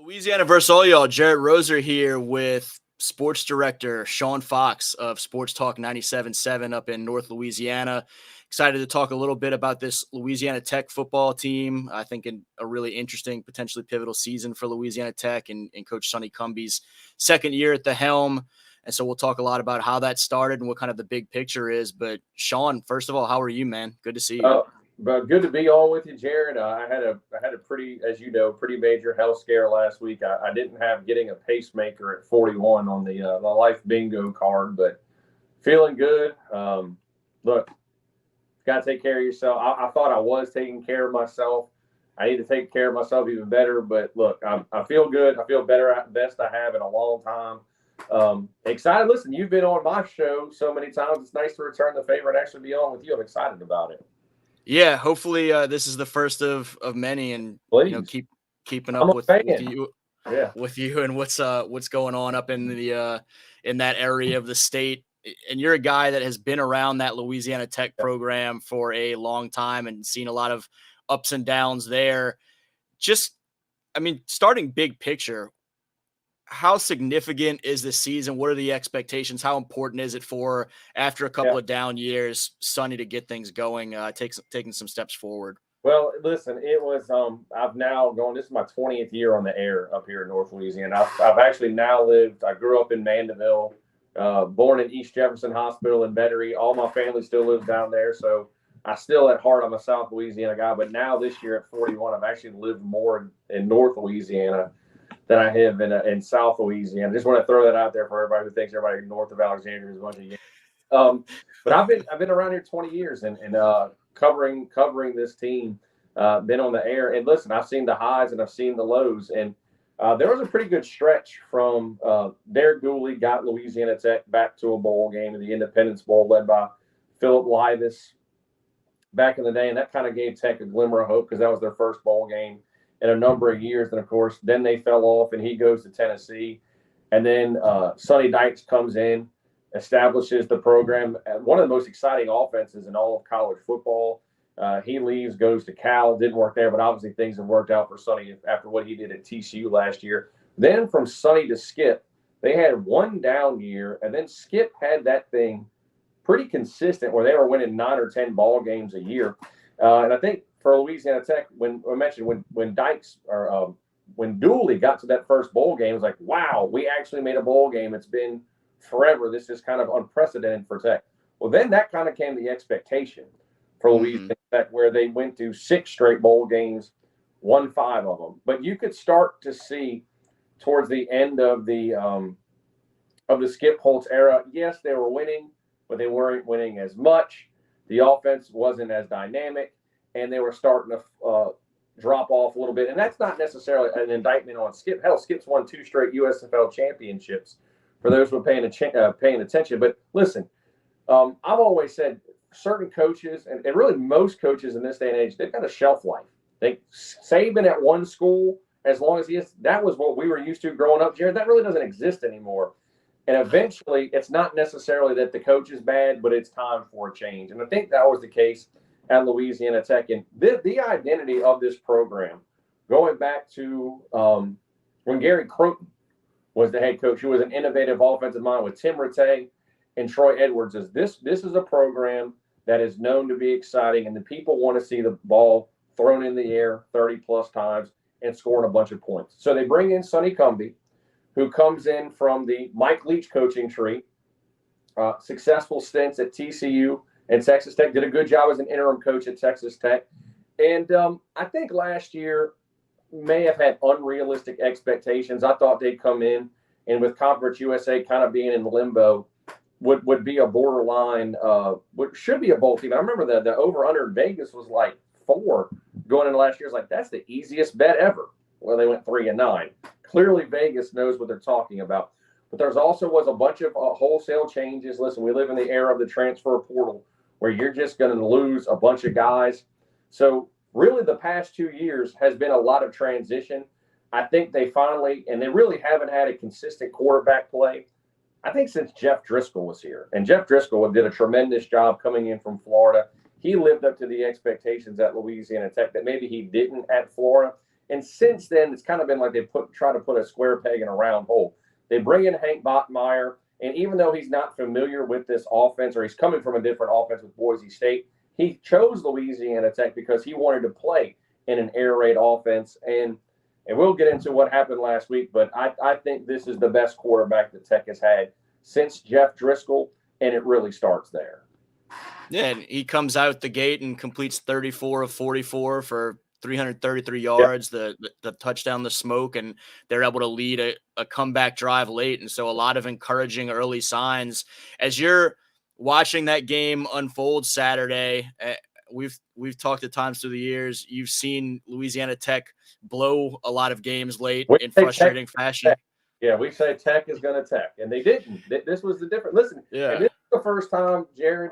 Louisiana versus all y'all. Jarrett Roser here with sports director Sean Fox of SportsTalk977's up in North Louisiana. Excited to talk a little bit about this Louisiana Tech football team. I think a really interesting, potentially pivotal season for Louisiana Tech and Coach Sonny Cumbie's second year at the helm. And so we'll talk a lot about how that started and what kind of the big picture is. But Sean, first of all, how are you, man? Good to see you. But good to be on with you, Jared. I had a pretty, as you know, pretty major health scare last week. I didn't have getting a pacemaker at 41 on the life bingo card, but feeling good. Look, got to take care of yourself. I thought I was taking care of myself. I need to take care of myself even better. But look, I feel good. I feel better at best I have in a long time. Excited. Listen, you've been on my show so many times. It's nice to return the favor and actually be on with you. I'm excited about it. Yeah, hopefully this is the first of many, and Please. Keeping up with you, yeah, with you, and what's going on up in the in that area of the state. And you're a guy that has been around that Louisiana Tech program for a long time and seen a lot of ups and downs there. Starting big picture, how significant is this season? What are the expectations? How important is it for, after a couple of down years, Sonny to get things going, taking some steps forward? Well, listen, it was, I've now gone, this is my 20th year on the air up here in North Louisiana. I've actually now I grew up in Mandeville, born in East Jefferson Hospital in Bettery. All my family still lives down there. So I still at heart, I'm a South Louisiana guy, but now this year at 41, I've actually lived more in North Louisiana than I have in South Louisiana. Just want to throw that out there for everybody who thinks everybody north of Alexandria is a bunch of but I've been around here 20 years and covering this team. Been on the air, and listen, I've seen the highs and I've seen the lows, and there was a pretty good stretch from Derek Dooley got Louisiana Tech back to a bowl game, the Independence Bowl, led by Philip Livis back in the day, and that kind of gave Tech a glimmer of hope because that was their first bowl game in a number of years. And of course, then they fell off, and he goes to Tennessee, and then Sonny Dykes comes in, establishes the program, one of the most exciting offenses in all of college football. He leaves, goes to Cal, didn't work there, but obviously things have worked out for Sonny after what he did at TCU last year. Then from Sonny to Skip, they had one down year, and then Skip had that thing pretty consistent where they were winning 9 or 10 ball games a year. And I think for Louisiana Tech, when Dykes or when Dooley got to that first bowl game, it was like, wow, we actually made a bowl game. It's been forever. This is kind of unprecedented for Tech. Well, then that kind of came the expectation for Louisiana Tech, where they went to 6 straight bowl games, won 5 of them. But you could start to see towards the end of the Skip Holtz era, yes, they were winning, but they weren't winning as much. The offense wasn't as dynamic, and they were starting to drop off a little bit. And that's not necessarily an indictment on Skip. Hell, Skip's won 2 straight USFL championships for those who are paying attention. But listen, I've always said certain coaches, and really most coaches in this day and age, they've got a shelf life. Saban at one school, as long as that was what we were used to growing up, Jared, that really doesn't exist anymore. And eventually, it's not necessarily that the coach is bad, but it's time for a change. And I think that was the case at Louisiana Tech. And the identity of this program, going back to when Gary Croton was the head coach, who was an innovative offensive mind with Tim Rattay and Troy Edwards, is this is a program that is known to be exciting, and the people want to see the ball thrown in the air 30-plus times and scoring a bunch of points. So they bring in Sonny Cumbie, who comes in from the Mike Leach coaching tree, successful stints at TCU and Texas Tech, did a good job as an interim coach at Texas Tech. And I think last year may have had unrealistic expectations. I thought they'd come in, and with Conference USA kind of being in limbo, would be a borderline, should be a bowl team. I remember the over-under in Vegas was like 4 going into last year. It's like, that's the easiest bet ever. Well, they went 3-9. Clearly, Vegas knows what they're talking about. But there's also was a bunch of wholesale changes. Listen, we live in the era of the transfer portal where you're just going to lose a bunch of guys. So really the past 2 years has been a lot of transition. I think they finally, and they really haven't had a consistent quarterback play, I think, since Jeff Driscoll was here. And Jeff Driscoll did a tremendous job coming in from Florida. He lived up to the expectations at Louisiana Tech that maybe he didn't at Florida. And since then, it's kind of been like they try to put a square peg in a round hole. They bring in Hank Bachmeier, and even though he's not familiar with this offense, or he's coming from a different offense with Boise State, he chose Louisiana Tech because he wanted to play in an air raid offense. And we'll get into what happened last week, but I think this is the best quarterback that Tech has had since Jeff Driscoll, and it really starts there. Yeah, and he comes out the gate and completes 34 of 44 for 333 yards, the touchdown, the smoke, and they're able to lead a comeback drive late. And so a lot of encouraging early signs. As you're watching that game unfold Saturday, we've talked at times through the years, you've seen Louisiana Tech blow a lot of games late in frustrating fashion. Yeah, we say Tech is going to Tech, and they didn't. This was the difference. Listen, and this is the first time, Jared,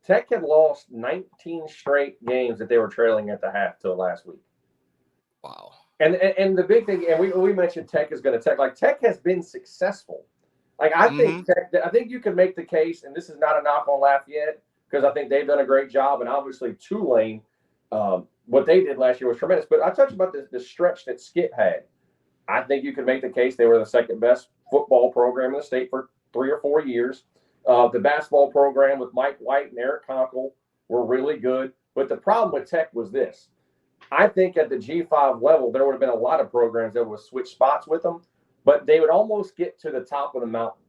Tech had lost 19 straight games that they were trailing at the half till last week. Wow. And the big thing, and we mentioned Tech is going to Tech. Like, Tech has been successful. Like, I think I think you can make the case, and this is not a knock on Lafayette, because I think they've done a great job, and obviously Tulane, what they did last year was tremendous. But I talked about the stretch that Skip had. I think you could make the case they were the second best football program in the state for 3 or 4 years. The basketball program with Mike White and Eric Conkle were really good. But the problem with Tech was this. I think at the G5 level, there would have been a lot of programs that would switch spots with them, but they would almost get to the top of the mountain.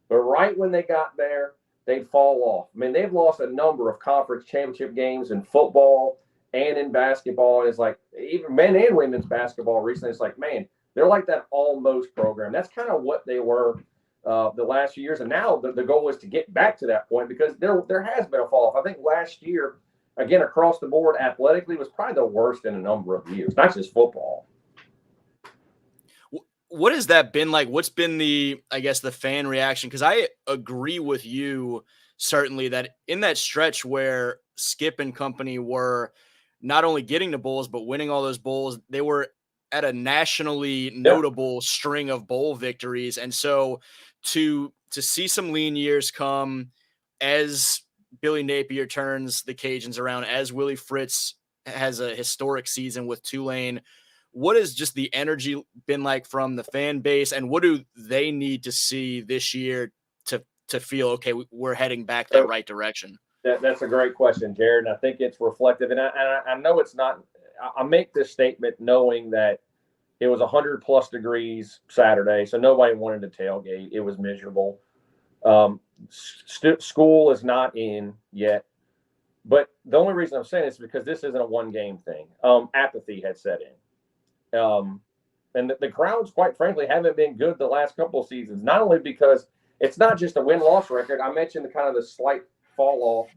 But right when they got there, they'd fall off. I mean, they've lost a number of conference championship games in football and in basketball. And it's like, even men and women's basketball recently, it's like, man, they're like that almost program. That's kind of what they were the last few years. And now the goal is to get back to that point, because there has been a fall off. I think last year, again, across the board, athletically, was probably the worst in a number of years, not just football. What has that been like? What's been the fan reaction? Because I agree with you, certainly, that in that stretch where Skip and company were not only getting the bowls, but winning all those bowls, they were at a nationally notable string of bowl victories. And so to see some lean years come as Billy Napier turns the Cajuns around, as Willie Fritz has a historic season with Tulane, what has just the energy been like from the fan base, and what do they need to see this year to feel, okay, we're heading back that right direction? That's a great question, Jared, and I think it's reflective. And I know it's not – I make this statement knowing that it was 100-plus degrees Saturday, so nobody wanted to tailgate. It was miserable. School is not in yet. But the only reason I'm saying this is because this isn't a one-game thing. Apathy had set in. And the crowds, quite frankly, haven't been good the last couple of seasons, not only because it's not just a win-loss record. I mentioned the slight fall off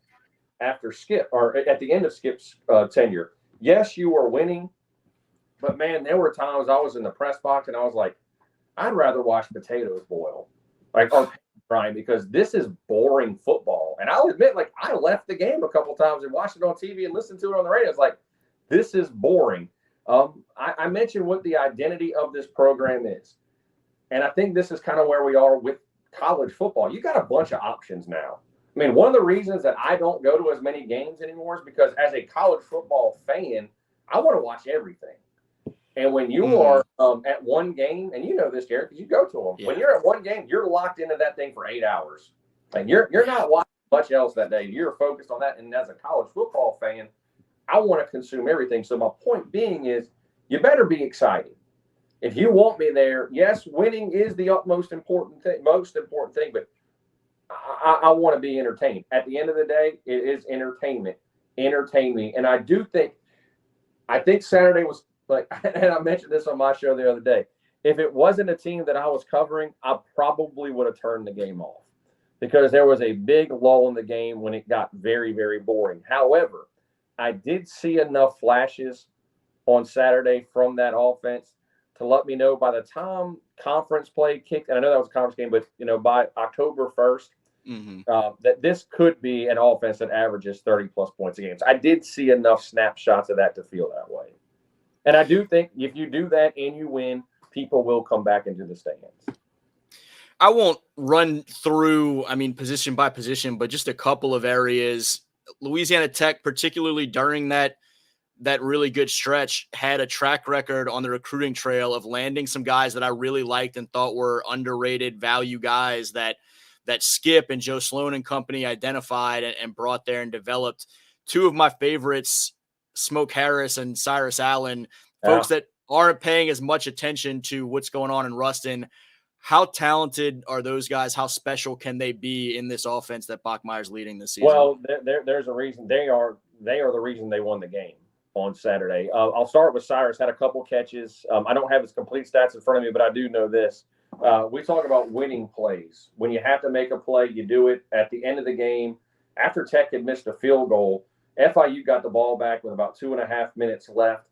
after Skip, or at the end of Skip's tenure. Yes, you were winning, but man, there were times I was in the press box and I was like, I'd rather watch potatoes boil, or frying, because this is boring football. And I'll admit, I left the game a couple times and watched it on TV and listened to it on the radio. It's like, this is boring. I mentioned what the identity of this program is. And I think this is kind of where we are with college football. You got a bunch of options now. I mean, one of the reasons that I don't go to as many games anymore is because as a college football fan, I want to watch everything. And when you are at one game, and you know this, Jared, because you go to them, when you're at one game, you're locked into that thing for 8 hours. And you're not watching much else that day. You're focused on that. And as a college football fan, I want to consume everything. So my point being is, you better be excited. If you want me there, yes, winning is the most important thing, but I want to be entertained. At the end of the day, it is entertainment. Entertain me. And I think Saturday was like, and I mentioned this on my show the other day, if it wasn't a team that I was covering, I probably would have turned the game off, because there was a big lull in the game when it got very, very boring. However, I did see enough flashes on Saturday from that offense to let me know by the time conference play kicked, and I know that was a conference game, but by October 1st, that this could be an offense that averages 30-plus points a game. So I did see enough snapshots of that to feel that way. And I do think if you do that and you win, people will come back into the stands. I won't run through, position by position, but just a couple of areas. Louisiana Tech, particularly during that that really good stretch, had a track record on the recruiting trail of landing some guys that I really liked and thought were underrated value guys that Skip and Joe Sloan and company identified and brought there and developed. Two of my favorites, Smoke Harris and Cyrus Allen, folks that aren't paying as much attention to what's going on in Ruston. How talented are those guys? How special can they be in this offense that Bachmeier's leading this season? Well, there's a reason they are the reason they won the game on Saturday. I'll start with Cyrus. Had a couple catches. I don't have his complete stats in front of me, but I do know this. We talk about winning plays. When you have to make a play, you do it at the end of the game. After Tech had missed a field goal, FIU got the ball back with about 2.5 minutes left.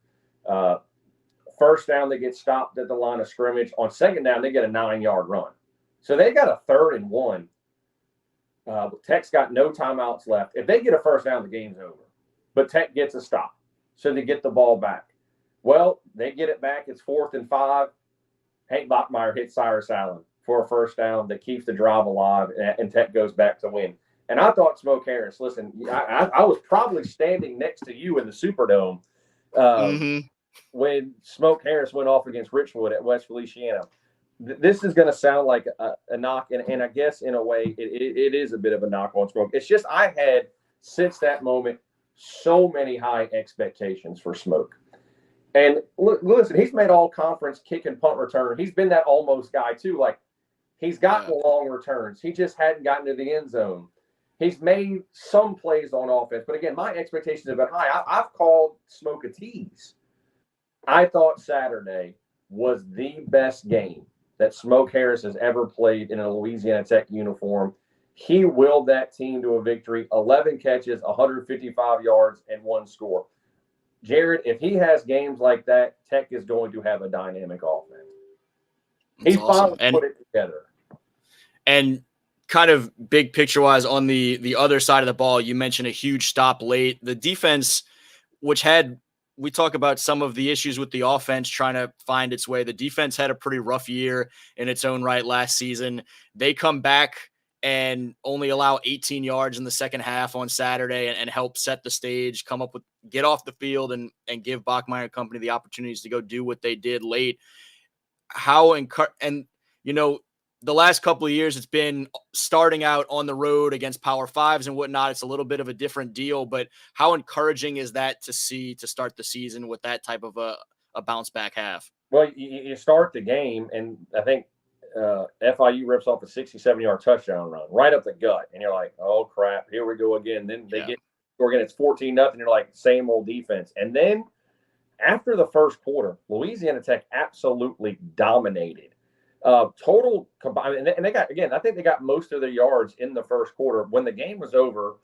First down, they get stopped at the line of scrimmage. On second down, they get a 9-yard run. So they got a 3rd and 1. Tech's got no timeouts left. If they get a first down, the game's over. But Tech gets a stop. So they get the ball back. Well, they get it back. It's 4th and 5. Hank Bachmeier hits Cyrus Allen for a first down that keeps the drive alive, and Tech goes back to win. And I thought Smoke Harris, listen, I was probably standing next to you in the Superdome when Smoke Harris went off against Richwood at West Feliciana. This is going to sound like a knock, and I guess in a way it is a bit of a knock on Smoke. It's just I had, since that moment, so many high expectations for Smoke. And listen, he's made all conference kick and punt return. He's been that almost guy too. Like, he's gotten long returns. He just hadn't gotten to the end zone. He's made some plays on offense. But again, my expectations have been high. I've called Smoke a tease. I thought Saturday was the best game that Smoke Harris has ever played in a Louisiana Tech uniform. He willed that team to a victory, 11 catches, 155 yards, and 1 score. Jared, if he has games like that, Tech is going to have a dynamic offense. He finally put it together. And kind of big picture-wise on the other side of the ball, you mentioned a huge stop late. The defense, which we talk about some of the issues with the offense trying to find its way. The defense had a pretty rough year in its own right last season. They come back and only allow 18 yards in the second half on Saturday and help set the stage, get off the field and give Bachmeier and company the opportunities to go do what they did late. The last couple of years, it's been starting out on the road against Power Fives and whatnot. It's a little bit of a different deal, but how encouraging is that to see to start the season with that type of a bounce back half? Well, you start the game, and I think FIU rips off a 67-yard touchdown run right up the gut, and you're like, oh crap, here we go again. Then they get again, it's 14-0. You're like, same old defense. And then after the first quarter, Louisiana Tech absolutely dominated. Total combined, and they got, again, I think they got most of their yards in the first quarter. When the game was over,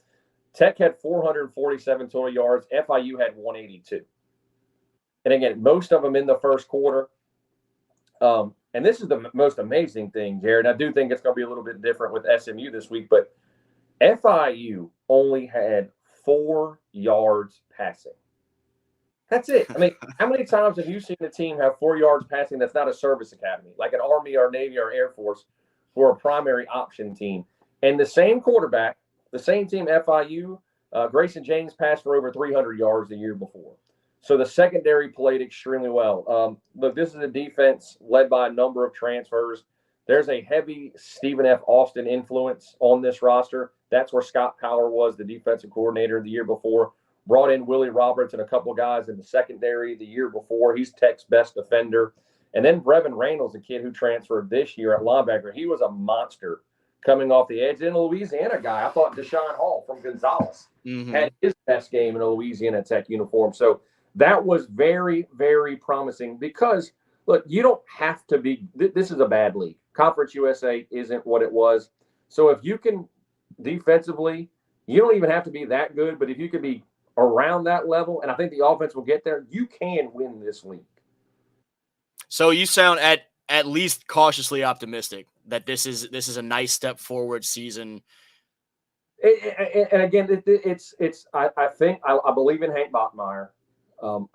Tech had 447 total yards. FIU had 182. And again, most of them in the first quarter. And this is the most amazing thing, Jared. I do think it's going to be a little bit different with SMU this week, but FIU only had 4 yards passing. That's it. I mean, how many times have you seen a team have 4 yards passing that's not a service academy, like an Army or Navy or Air Force, who are a primary option team? And the same quarterback, the same team, FIU, Grayson James passed for over 300 yards the year before. So the secondary played extremely well. Look, this is a defense led by a number of transfers. There's a heavy Stephen F. Austin influence on this roster. That's where Scott Power was the defensive coordinator the year before. Brought in Willie Roberts and a couple of guys in the secondary the year before. He's Tech's best defender. And then Brevin Randall's a kid who transferred this year at linebacker. He was a monster coming off the edge. And a Louisiana guy, I thought Deshaun Hall from Gonzales had his best game in a Louisiana Tech uniform. So that was very, very promising because, look, you don't have to be – this is a bad league. Conference USA isn't what it was. So if you can defensively, you don't even have to be that good, but if you can be around that level, and I think the offense will get there, you can win this league. So you sound at least cautiously optimistic that this is a nice step forward season. And again, I believe in Hank Bachmeier.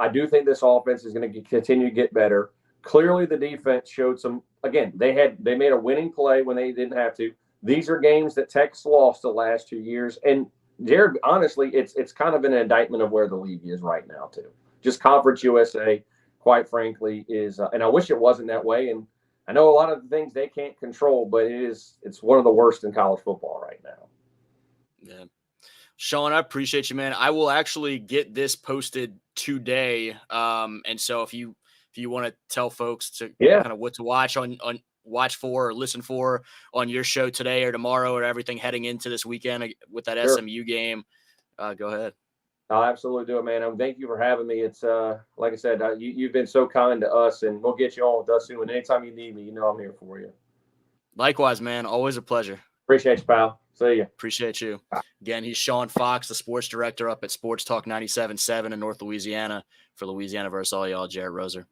I do think this offense is going to continue to get better. Clearly, the defense showed some. Again, they made a winning play when they didn't have to. These are games that Tech's lost the last 2 years, and Jared, honestly, it's kind of an indictment of where the league is right now too. just Conference USA, quite frankly, is, and I wish it wasn't that way. And I know a lot of the things they can't control, but it's one of the worst in college football right now. Yeah. Sean, I appreciate you, man. I will actually get this posted today. And so if you want to tell folks to kind of what to watch on watch for or listen for on your show today or tomorrow or everything heading into this weekend with that SMU game, go ahead. I'll absolutely do it, man. Thank you for having me. It's like I said, you've been so kind to us, and we'll get you on with us soon. And anytime you need me, you know I'm here for you. Likewise, man. Always a pleasure. Appreciate you, pal. See you. Appreciate you. Again, he's Sean Fox, the sports director up at Sports Talk 97.7 in North Louisiana. For Louisiana versus all y'all, Jared Roser.